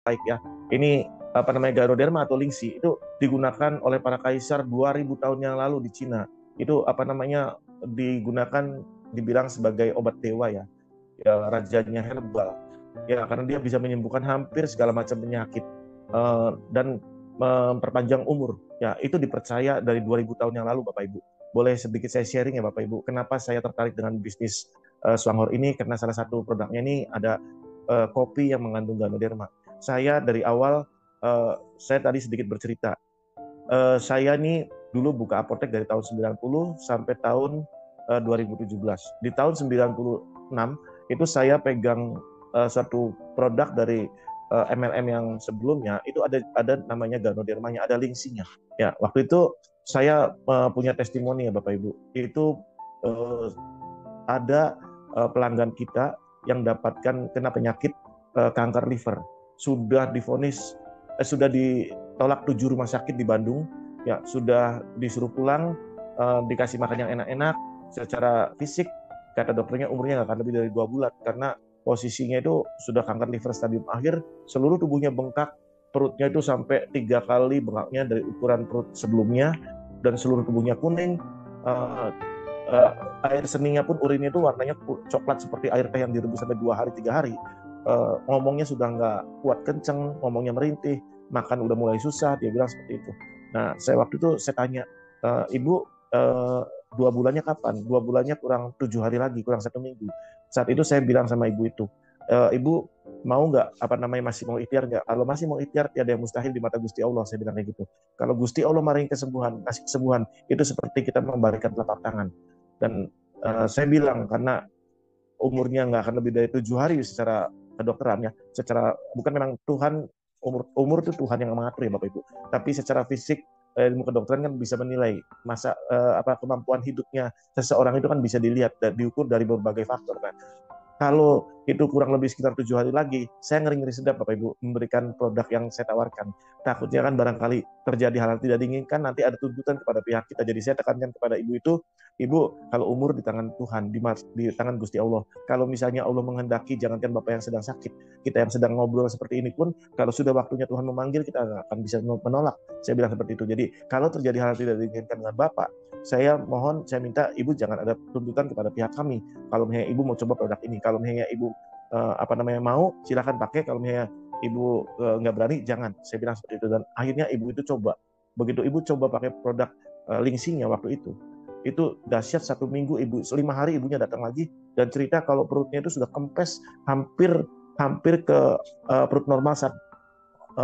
baik ya. Ini apa namanya, Ganoderma atau Lingxi itu digunakan oleh para kaisar 2000 tahun yang lalu di Cina. Itu apa namanya, digunakan, dibilang sebagai obat dewa ya. Ya, rajanya herbal. Ya, karena dia bisa menyembuhkan hampir segala macam penyakit dan memperpanjang umur. Ya, itu dipercaya dari 2000 tahun yang lalu, Bapak Ibu. Boleh sedikit saya sharing ya, Bapak Ibu. Kenapa saya tertarik dengan bisnis Swanghor ini? Karena salah satu produknya ini ada kopi yang mengandung Ganoderma. Saya dari awal, saya tadi sedikit bercerita. Saya nih dulu buka apotek dari tahun 90 sampai tahun 2017. Di tahun 96 itu saya pegang satu produk dari MLM yang sebelumnya, itu ada namanya Ganodermanya, ada Lingxinya. Ya, waktu itu saya punya testimoni ya Bapak Ibu. Itu uh, ada pelanggan kita yang dapatkan kena penyakit kanker liver, sudah divonis sudah ditolak 7 rumah sakit di Bandung, ya sudah disuruh pulang, dikasih makan yang enak-enak. Secara fisik kata dokternya umurnya nggak akan lebih dari 2 bulan karena posisinya itu sudah kanker liver stadium akhir, seluruh tubuhnya bengkak, perutnya itu sampai 3 kali bengkaknya dari ukuran perut sebelumnya, dan seluruh tubuhnya kuning. uh, uh, Air seninya pun, urinnya itu warnanya coklat seperti air teh yang direbus sampai 2 hari 3 hari. Ngomongnya sudah nggak kuat kenceng, ngomongnya merintih, makan udah mulai susah, dia bilang seperti itu. Nah, saya waktu itu saya tanya, Ibu, 2 bulannya kapan? 2 bulannya kurang 7 hari lagi, kurang 1 minggu. Saat itu saya bilang sama ibu itu, Ibu mau nggak, apa namanya, masih mau ikhtiar nggak? Kalau masih mau ikhtiar, tiada yang mustahil di mata Gusti Allah, saya bilang kayak gitu. Kalau Gusti Allah maring kesembuhan, kasih kesembuhan, itu seperti kita memberikan telapak tangan. Dan saya bilang, karena umurnya nggak akan lebih dari 7 hari secara kedokteran ya, secara bukan, memang Tuhan, umur umur itu Tuhan yang mengatur ya Bapak Ibu. Tapi secara fisik, ilmu kedokteran kan bisa menilai masa apa kemampuan hidupnya seseorang itu kan bisa dilihat dan diukur dari berbagai faktor kan. Kalau itu kurang lebih sekitar 7 hari lagi, saya ngeri-ngeri sedap Bapak Ibu memberikan produk yang saya tawarkan. Takutnya kan barangkali terjadi hal yang tidak diinginkan, nanti ada tuntutan kepada pihak kita. Jadi saya tekankan kepada ibu itu, Ibu, kalau umur di tangan Tuhan, di tangan Gusti Allah. Kalau misalnya Allah menghendaki, jangankan Bapak yang sedang sakit, kita yang sedang ngobrol seperti ini pun, kalau sudah waktunya Tuhan memanggil, kita akan bisa menolak. Saya bilang seperti itu. Jadi kalau terjadi hal yang tidak diinginkan dengan Bapak, saya mohon, saya minta Ibu jangan ada tuntutan kepada pihak kami. Kalau misalnya ibu mau coba produk ini, kalau misalnya ibu apa namanya mau, silakan pakai. Kalau misalnya ibu nggak berani, jangan. Saya bilang seperti itu, dan akhirnya ibu itu coba. Begitu ibu coba pakai produk Lingxinya waktu itu dahsyat. 1 minggu ibu, 5 hari ibunya datang lagi dan cerita kalau perutnya itu sudah kempes, hampir hampir ke perut normal saat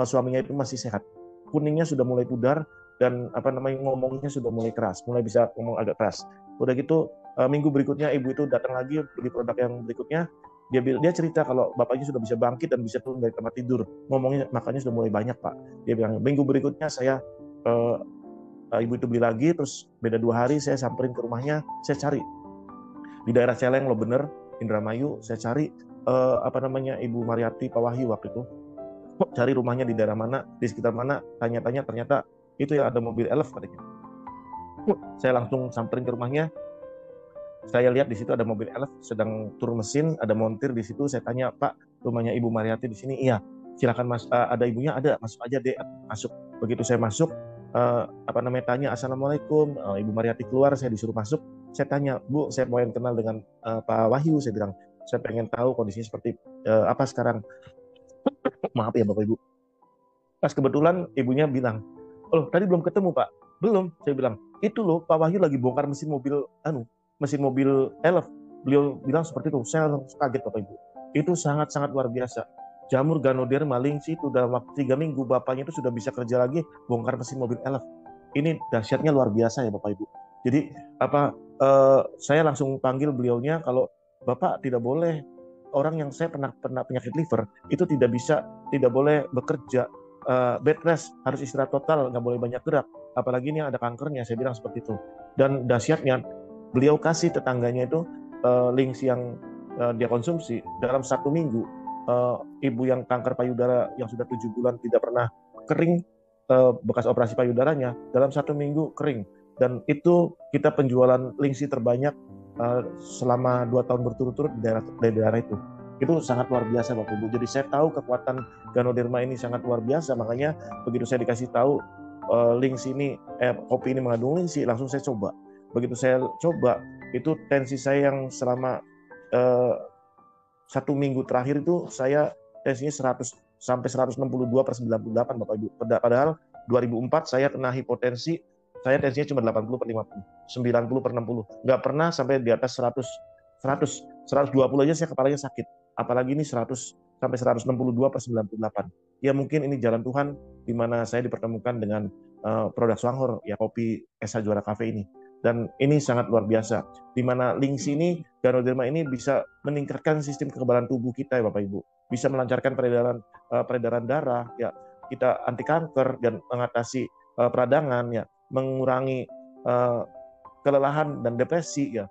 suaminya itu masih sehat. Kuningnya sudah mulai pudar dan apa namanya, ngomongnya sudah mulai keras, mulai bisa ngomong agak keras. Udah gitu minggu berikutnya ibu itu datang lagi beli produk yang berikutnya. Dia cerita kalau bapaknya sudah bisa bangkit dan bisa turun dari tempat tidur. Ngomongnya, makannya sudah mulai banyak Pak. Dia bilang minggu berikutnya saya uh, ibu itu beli lagi, terus beda 2 hari saya samperin ke rumahnya, saya cari di daerah Celeng loh, bener, Indramayu. Saya cari apa namanya, Ibu Mariati Pak Wahyu waktu itu, cari rumahnya di daerah mana, di sekitar mana, tanya-tanya, ternyata itu yang ada mobil elf katanya. Saya langsung samperin ke rumahnya, saya lihat di situ ada mobil elf sedang turun mesin, ada montir di situ. Saya tanya, Pak, rumahnya Ibu Mariati di sini? Iya. Silakan Mas, ada ibunya? Ada. Masuk aja deh. Masuk. Begitu saya masuk, apa namanya, tanya Assalamualaikum. Ibu Mariati keluar, saya disuruh masuk. Saya tanya, Bu, saya mau kenal dengan Pak Wahyu. Saya bilang, saya pengen tahu kondisinya seperti apa sekarang. Maaf ya Bapak Ibu. Pas kebetulan ibunya bilang, oh tadi belum ketemu Pak. Belum, saya bilang. Itu loh Pak Wahyu lagi bongkar mesin mobil elf. Beliau bilang seperti itu. Saya langsung kaget Bapak Ibu. Itu sangat-sangat luar biasa. Jamur Ganoderma Lingxi itu dalam waktu 3 minggu bapaknya itu sudah bisa kerja lagi bongkar mesin mobil elf. Ini dahsyatnya luar biasa ya Bapak Ibu. Jadi apa, saya langsung panggil beliaunya, kalau Bapak tidak boleh, orang yang saya pernah penyakit liver itu tidak boleh bekerja, bed rest, harus istirahat total, nggak boleh banyak gerak, apalagi ini ada kankernya, saya bilang seperti itu. Dan dahsyatnya beliau kasih tetangganya itu links yang dia konsumsi dalam 1 minggu. Ibu yang kanker payudara yang sudah 7 bulan tidak pernah kering, bekas operasi payudaranya dalam 1 minggu kering. Dan itu kita penjualan lingsi terbanyak selama 2 tahun berturut-turut di daerah itu. Itu sangat luar biasa Bapak Ibu. Jadi saya tahu kekuatan Ganoderma ini sangat luar biasa, makanya begitu saya dikasih tahu links ini, kopi ini mengandung linksi, langsung saya coba. Begitu saya coba, itu tensi saya yang selama 1 minggu terakhir itu saya tensinya 100 sampai 162/98 Bapak Ibu. Padahal 2004 saya kena hipotensi, saya tensinya cuma 80/50, 90/60. Nggak pernah sampai di atas 100, 120 aja saya kepalanya sakit. Apalagi ini 100 sampai 162/98. Ya mungkin ini jalan Tuhan di mana saya dipertemukan dengan produk Swanghor, ya kopi Esa Juara Cafe ini. Dan ini sangat luar biasa, di mana links ini, Ganoderma ini bisa meningkatkan sistem kekebalan tubuh kita ya Bapak Ibu, bisa melancarkan peredaran darah, ya kita anti kanker dan mengatasi peradangan, ya mengurangi kelelahan dan depresi, ya